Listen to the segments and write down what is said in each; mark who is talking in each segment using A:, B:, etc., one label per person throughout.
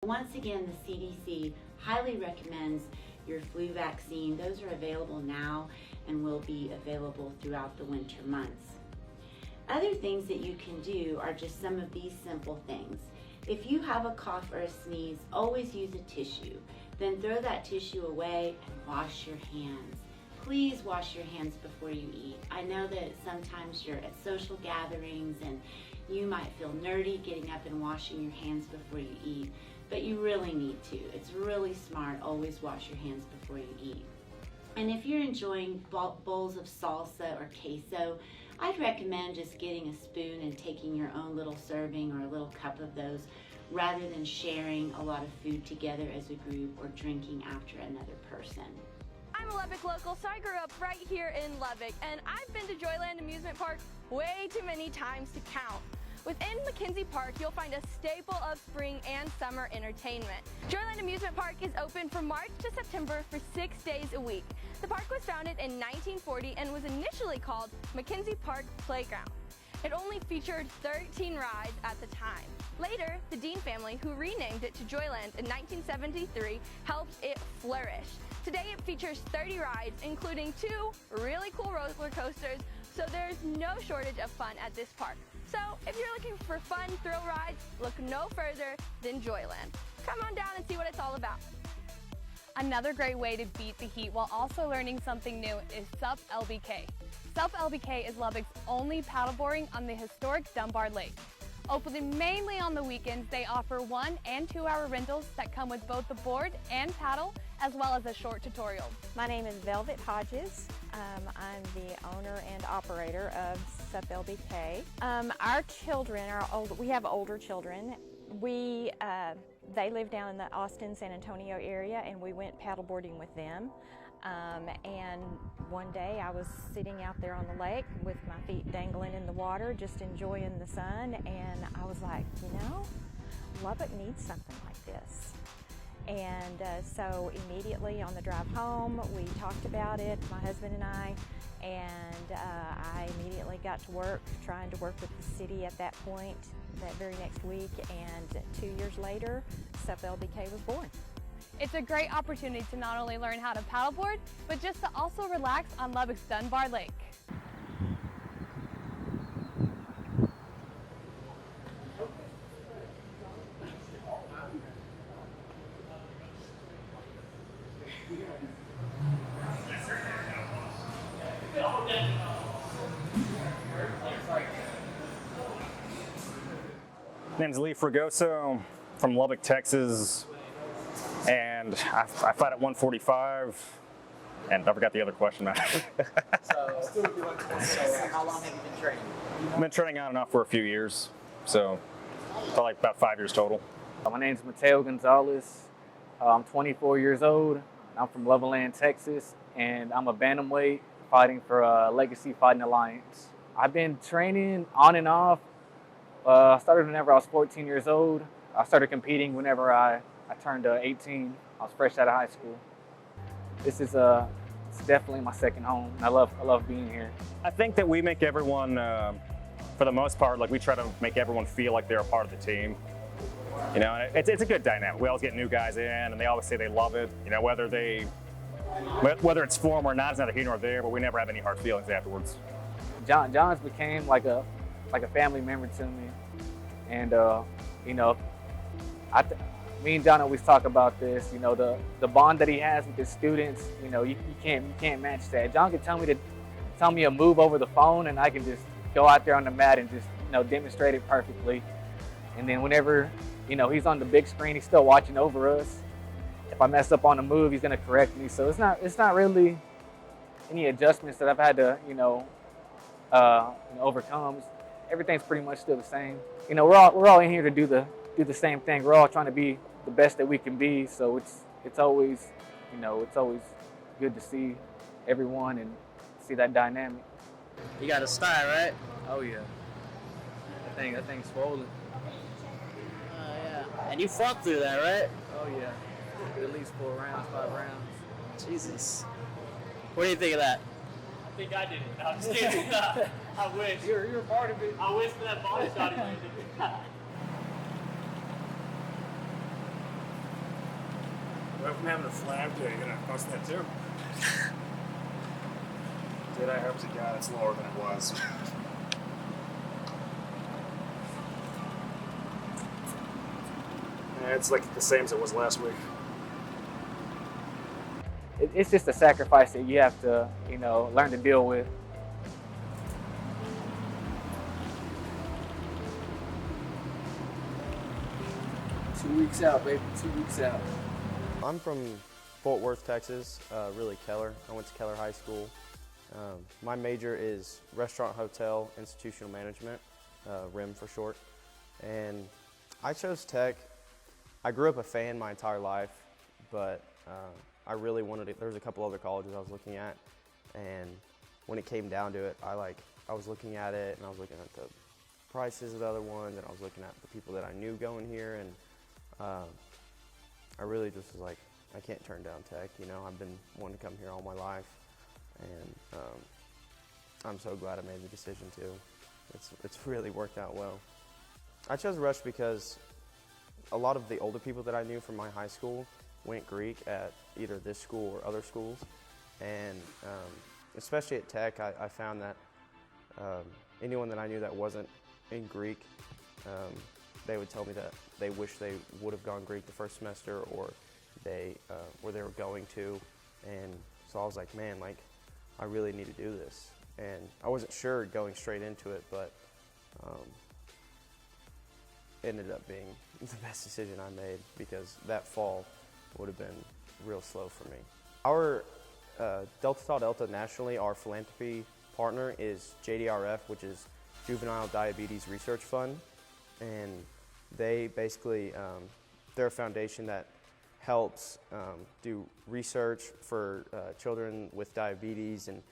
A: Once again, the CDC highly recommends your flu vaccine. Those are available now and will be available throughout the winter months. Other things that you can do are just some of these simple things. If you have a cough or a sneeze, always use a tissue. Then throw that tissue away and wash your hands. Please wash your hands before you eat. I know that sometimes you're at social gatherings and you might feel nerdy getting up and washing your hands before you eat, but you really need to. It's really smart. Always wash your hands before you eat. And if you're enjoying bowls of salsa or queso, I'd recommend just getting a spoon and taking your own little serving or a little cup of those rather than sharing a lot of food together as a group or drinking after another person.
B: I'm a Lubbock local, so I grew up right here in Lubbock, and I've been to Joyland Amusement Park way too many times to count. Within McKenzie Park, you'll find a staple of spring and summer entertainment. Joyland Amusement Park is open from March to September for 6 days a week. The park was founded in 1940 and was initially called McKenzie Park Playground. It only featured 13 rides at the time. Later, the Dean family, who renamed it to Joyland in 1973, helped it flourish. Today it features 30 rides, including 2 really cool roller coasters, so there's no shortage of fun at this park. So if you're looking for fun thrill rides, look no further than Joyland. Come on down and see what it's all about.
C: Another great way to beat the heat while also learning something new is SUP LBK. SUP LBK is Lubbock's only paddleboarding on the historic Dunbar Lake. Open mainly on the weekends, they offer 1 and 2 hour rentals that come with both the board and paddle, as well as a short tutorial.
D: My name is Velvet Hodges. I'm the owner and operator of SUP LBK. Our children are old. We have older children. They live down in the Austin, San Antonio area, and we went paddleboarding with them. And one day I was sitting out there on the lake with my feet dangling in the water, just enjoying the sun, and I was like, you know, Lubbock needs something like this. And so immediately on the drive home, we talked about it, my husband and I immediately got to work, trying to work with the city at that point, that very next week, and 2 years later, SUP LBK was born.
C: It's a great opportunity to not only learn how to paddleboard, but just to also relax on Lubbock's Dunbar Lake.
E: My name's Lee Fragoso from Lubbock, Texas, and I fight at 145, and I forgot the other question now.
F: So how long have you been training?
E: I've been training on and off for a few years, so probably like about 5 years total.
F: My name's Mateo Gonzalez. I'm 24 years old. I'm from Loveland, Texas, and I'm a bantamweight fighting for Legacy Fighting Alliance. I've been training on and off. I started whenever I was 14 years old. I started competing whenever I turned 18. I was fresh out of high school. This is it's definitely my second home. I love being here.
E: I think that we make everyone, for the most part, like we try to make everyone feel like they're a part of the team. You know, and it's a good dynamic. We always get new guys in, and they always say they love it. You know, whether it's form or not is neither here nor there, but we never have any hard feelings afterwards.
F: John's became like a family member to me, and you know, me and John always talk about this. You know, the bond that he has with his students. You know, you can't match that. John can tell me a move over the phone, and I can just go out there on the mat and just demonstrate it perfectly. And then whenever he's on the big screen, he's still watching over us. If I mess up on a move, he's gonna correct me. So it's not really any adjustments that I've had to overcome. Everything's pretty much still the same. You know, we're all in here to do the same thing. We're all trying to be the best that we can be. So it's always good to see everyone and see that dynamic.
G: You got a style, right?
F: Oh yeah. That thing's swollen.
G: Oh yeah. And you fought through that, right?
F: Oh yeah. At least 4 rounds, 5 rounds.
G: Jesus. What do you think of that?
H: I think I did it. No, I'm just kidding. I wish.
F: You're a part of it.
H: I wish for that body shot he landed.
E: I'm having a flag day. You're gonna bust that too. Did I hope to God it's lower than it was. Yeah, it's like the same as it was last week.
F: It's just a sacrifice that you have to, you know, learn to deal with.
H: Weeks out, baby. 2 weeks out.
I: I'm from Fort Worth, Texas, really Keller. I went to Keller High School. My major is Restaurant, Hotel, Institutional Management, RIM for short. And I chose tech. I grew up a fan my entire life, but I really wanted it. There was a couple other colleges I was looking at, and when it came down to it, I was looking at it, and I was looking at the prices of the other ones, and I was looking at the people that I knew going here, and I really just was like, I can't turn down tech. You know, I've been wanting to come here all my life, and I'm so glad I made the decision to. It's really worked out well. I chose Rush because a lot of the older people that I knew from my high school went Greek at either this school or other schools, and especially at Tech, I found that anyone that I knew that wasn't in Greek, they would tell me that they wish they would have gone Greek the first semester, or they were going to, and so I was like, man, like I really need to do this, and I wasn't sure going straight into it, but it ended up being the best decision I made, because that fall would have been real slow for me. Our Delta Tau Delta nationally, our philanthropy partner is JDRF, which is Juvenile Diabetes Research Fund, and they basically, they're a foundation that helps do research for children with diabetes and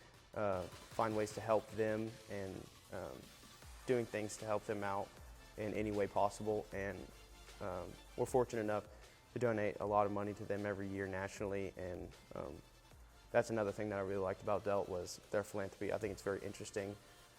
I: find ways to help them, and doing things to help them out in any way possible. And we're fortunate enough to donate a lot of money to them every year nationally, and that's another thing that I really liked about DELT was their philanthropy. I think it's very interesting.